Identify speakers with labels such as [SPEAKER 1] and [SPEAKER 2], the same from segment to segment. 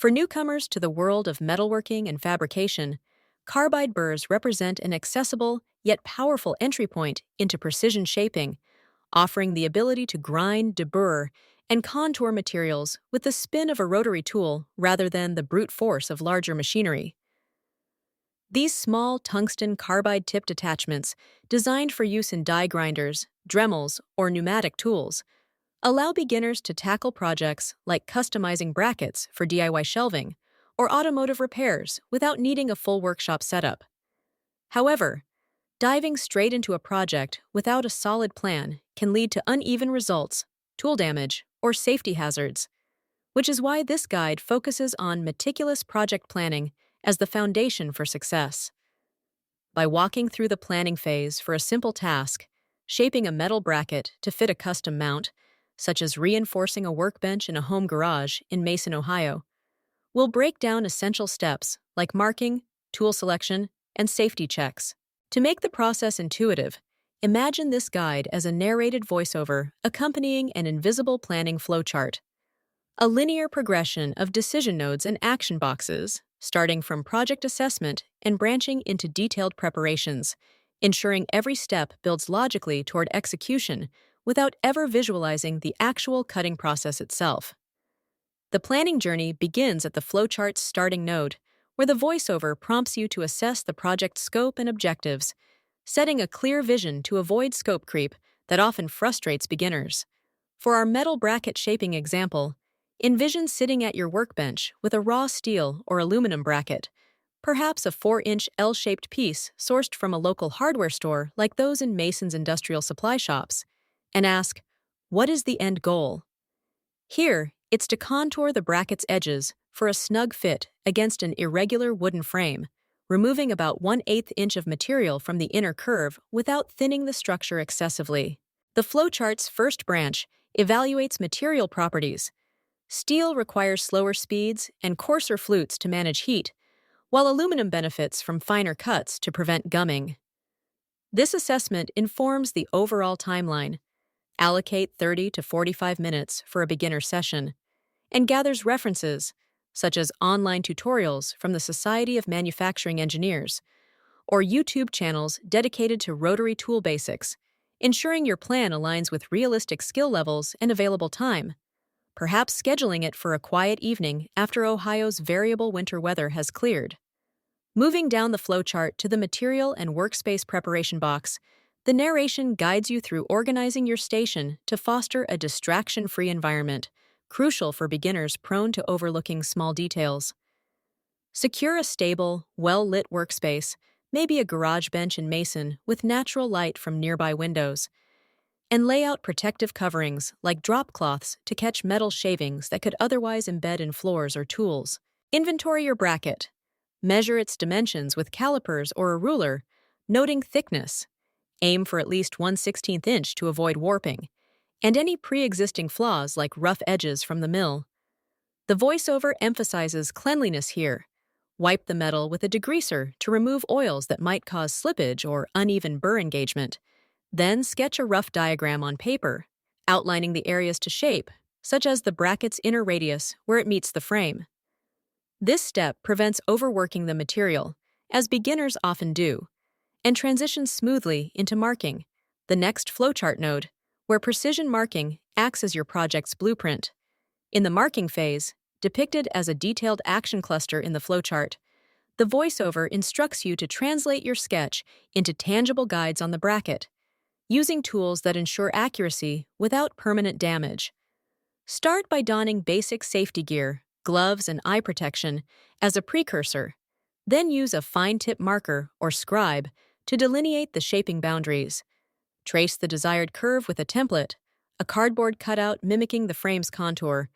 [SPEAKER 1] For newcomers to the world of metalworking and fabrication, carbide burrs represent an accessible yet powerful entry point into precision shaping, offering the ability to grind, deburr, and contour materials with the spin of a rotary tool rather than the brute force of larger machinery. These small tungsten carbide-tipped attachments, designed for use in die grinders, dremels, or pneumatic tools, allow beginners to tackle projects like customizing brackets for DIY shelving or automotive repairs without needing a full workshop setup. However, diving straight into a project without a solid plan can lead to uneven results, tool damage, or safety hazards, which is why this guide focuses on meticulous project planning as the foundation for success. By walking through the planning phase for a simple task, shaping a metal bracket to fit a custom mount, such as reinforcing a workbench in a home garage in Mason, Ohio, we'll break down essential steps like marking, tool selection, and safety checks. To make the process intuitive, imagine this guide as a narrated voiceover accompanying an invisible planning flowchart. A linear progression of decision nodes and action boxes, starting from project assessment and branching into detailed preparations, ensuring every step builds logically toward execution without ever visualizing the actual cutting process itself. The planning journey begins at the flowchart's starting node, where the voiceover prompts you to assess the project's scope and objectives, setting a clear vision to avoid scope creep that often frustrates beginners. For our metal bracket shaping example, envision sitting at your workbench with a raw steel or aluminum bracket, perhaps a 4-inch L-shaped piece sourced from a local hardware store like those in Mason's industrial supply shops, and ask, what is the end goal? Here, it's to contour the bracket's edges for a snug fit against an irregular wooden frame, removing about 1/8 inch of material from the inner curve without thinning the structure excessively. The flowchart's first branch evaluates material properties. Steel requires slower speeds and coarser flutes to manage heat, while aluminum benefits from finer cuts to prevent gumming. This assessment informs the overall timeline. Allocate 30 to 45 minutes for a beginner session, and gathers references, such as online tutorials from the Society of Manufacturing Engineers, or YouTube channels dedicated to rotary tool basics, ensuring your plan aligns with realistic skill levels and available time, perhaps scheduling it for a quiet evening after Ohio's variable winter weather has cleared. Moving down the flowchart to the material and workspace preparation box, the narration guides you through organizing your station to foster a distraction-free environment, crucial for beginners prone to overlooking small details. Secure a stable, well-lit workspace, maybe a garage bench in Mason with natural light from nearby windows, and lay out protective coverings like drop cloths to catch metal shavings that could otherwise embed in floors or tools. Inventory your bracket. Measure its dimensions with calipers or a ruler, noting thickness. Aim for at least 1/16 inch to avoid warping, and any pre-existing flaws like rough edges from the mill. The voiceover emphasizes cleanliness here. Wipe the metal with a degreaser to remove oils that might cause slippage or uneven burr engagement. Then sketch a rough diagram on paper, outlining the areas to shape, such as the bracket's inner radius where it meets the frame. This step prevents overworking the material, as beginners often do, and transitions smoothly into marking, the next flowchart node, where precision marking acts as your project's blueprint. In the marking phase, depicted as a detailed action cluster in the flowchart, the voiceover instructs you to translate your sketch into tangible guides on the bracket, using tools that ensure accuracy without permanent damage. Start by donning basic safety gear, gloves, and eye protection as a precursor, then use a fine-tip marker or scribe to delineate the shaping boundaries. Trace the desired curve with a template, a cardboard cutout mimicking the frame's contour,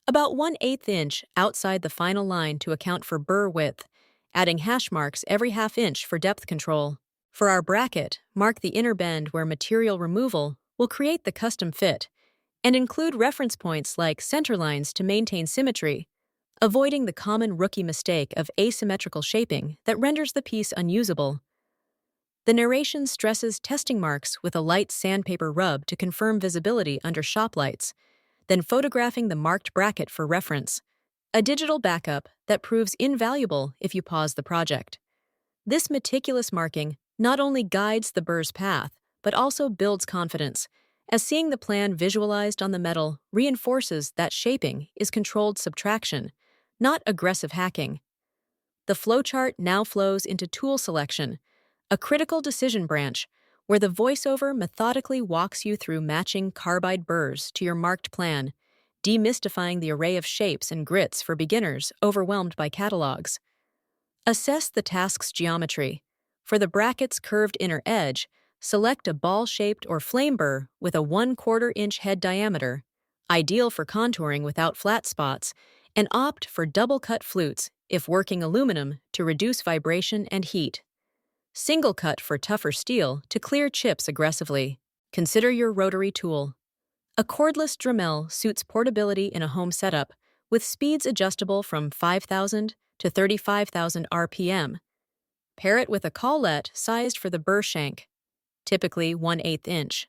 [SPEAKER 1] about 1/8 inch outside the final line to account for burr width, adding hash marks every 1/2 inch for depth control. For our bracket, mark the inner bend where material removal will create the custom fit, and include reference points like center lines to maintain symmetry, avoiding the common rookie mistake of asymmetrical shaping that renders the piece unusable. The narration stresses testing marks with a light sandpaper rub to confirm visibility under shop lights, then photographing the marked bracket for reference. a digital backup that proves invaluable if you pause the project. This meticulous marking not only guides the burr's path, but also builds confidence, as seeing the plan visualized on the metal reinforces that shaping is controlled subtraction, not aggressive hacking. The flowchart now flows into tool selection, a critical decision branch where the voiceover methodically walks you through matching carbide burrs to your marked plan, demystifying the array of shapes and grits for beginners overwhelmed by catalogs. Assess the task's geometry. For the bracket's curved inner edge, select a ball-shaped or flame burr with a 1/4 inch head diameter, ideal for contouring without flat spots, and opt for double-cut flutes if working aluminum to reduce vibration and heat. Single cut for tougher steel to clear chips aggressively. Consider your rotary tool. A cordless dremel suits portability in a home setup with speeds adjustable from 5,000 to 35,000 RPM. Pair it with a collet sized for the burr shank, typically 1/8 inch.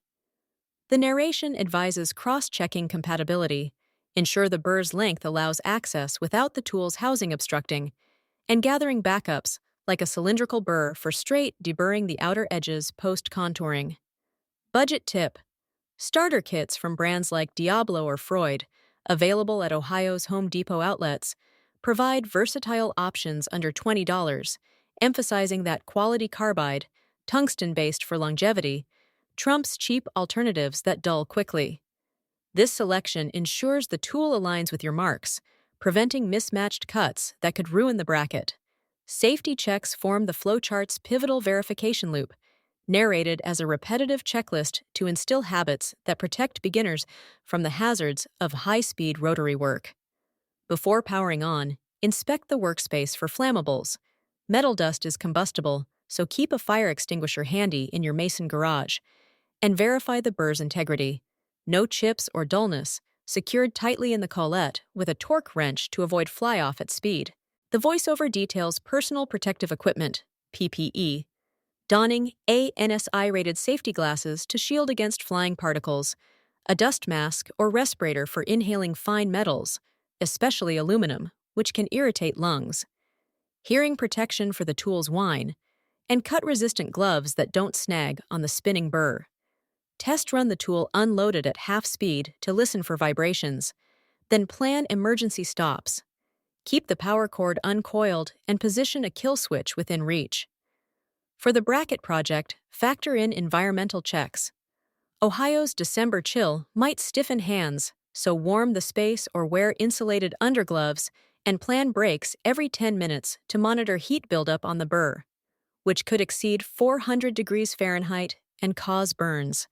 [SPEAKER 1] The narration advises cross-checking compatibility, ensure the burr's length allows access without the tool's housing obstructing, and gathering backups like a cylindrical burr for straight deburring the outer edges post-contouring. Budget tip: starter kits from brands like Diablo or Freud, available at Ohio's Home Depot outlets, provide versatile options under $20, emphasizing that quality carbide, tungsten-based for longevity, trumps cheap alternatives that dull quickly. This selection ensures the tool aligns with your marks, preventing mismatched cuts that could ruin the bracket. Safety checks form the flowchart's pivotal verification loop, narrated as a repetitive checklist to instill habits that protect beginners from the hazards of high-speed rotary work. Before powering on, inspect the workspace for flammables. Metal dust is combustible, so keep a fire extinguisher handy in your mason garage. And verify the burr's integrity. No chips or dullness, secured tightly in the collet with a torque wrench to avoid fly-off at speed. The voiceover details personal protective equipment, PPE, donning ANSI-rated safety glasses to shield against flying particles, a dust mask or respirator for inhaling fine metals, especially aluminum, which can irritate lungs, hearing protection for the tool's whine, and cut-resistant gloves that don't snag on the spinning burr. Test run the tool unloaded at half speed to listen for vibrations, then plan emergency stops. Keep the power cord uncoiled and position a kill switch within reach. For the bracket project, factor in environmental checks. Ohio's December chill might stiffen hands, so warm the space or wear insulated undergloves and plan breaks every 10 minutes to monitor heat buildup on the burr, which could exceed 400 degrees Fahrenheit and cause burns.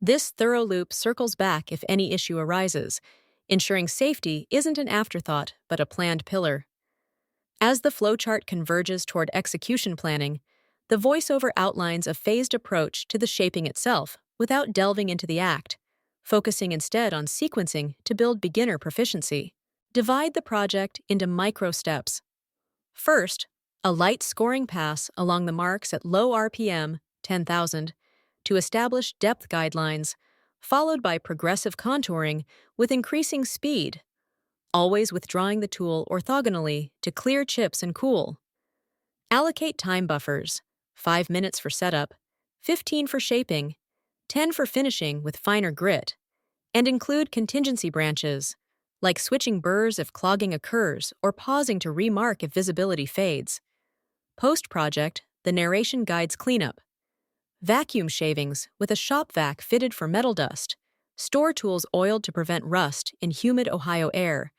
[SPEAKER 1] This thorough loop circles back if any issue arises, ensuring safety isn't an afterthought but a planned pillar. As the flowchart converges toward execution planning, the voiceover outlines a phased approach to the shaping itself without delving into the act, focusing instead on sequencing to build beginner proficiency. Divide the project into micro steps. First, a light scoring pass along the marks at low RPM, 10,000, to establish depth guidelines, followed by progressive contouring with increasing speed, always withdrawing the tool orthogonally to clear chips and cool. Allocate time buffers, 5 minutes for setup, 15 for shaping, 10 for finishing with finer grit, and include contingency branches, like switching burrs if clogging occurs or pausing to remark if visibility fades. Post-project, the narration guides cleanup. Vacuum shavings with a shop vac fitted for metal dust, store tools oiled to prevent rust in humid Ohio air,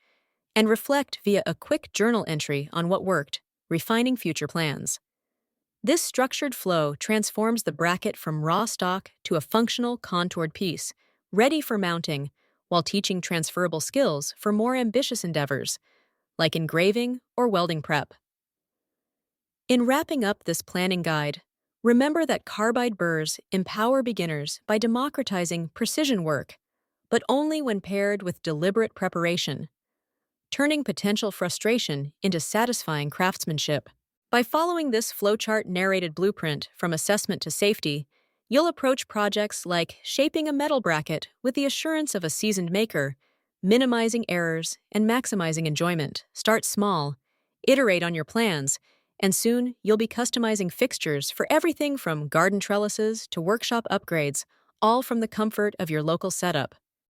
[SPEAKER 1] and reflect via a quick journal entry on what worked, refining future plans. This structured flow transforms the bracket from raw stock to a functional, contoured piece, ready for mounting, while teaching transferable skills for more ambitious endeavors, like engraving or welding prep. In wrapping up this planning guide, remember that carbide burrs empower beginners by democratizing precision work, but only when paired with deliberate preparation, turning potential frustration into satisfying craftsmanship. By following this flowchart narrated blueprint from assessment to safety, you'll approach projects like shaping a metal bracket with the assurance of a seasoned maker, minimizing errors and maximizing enjoyment. Start small, iterate on your plans, and soon you'll be customizing fixtures for everything from garden trellises to workshop upgrades, all from the comfort of your local setup.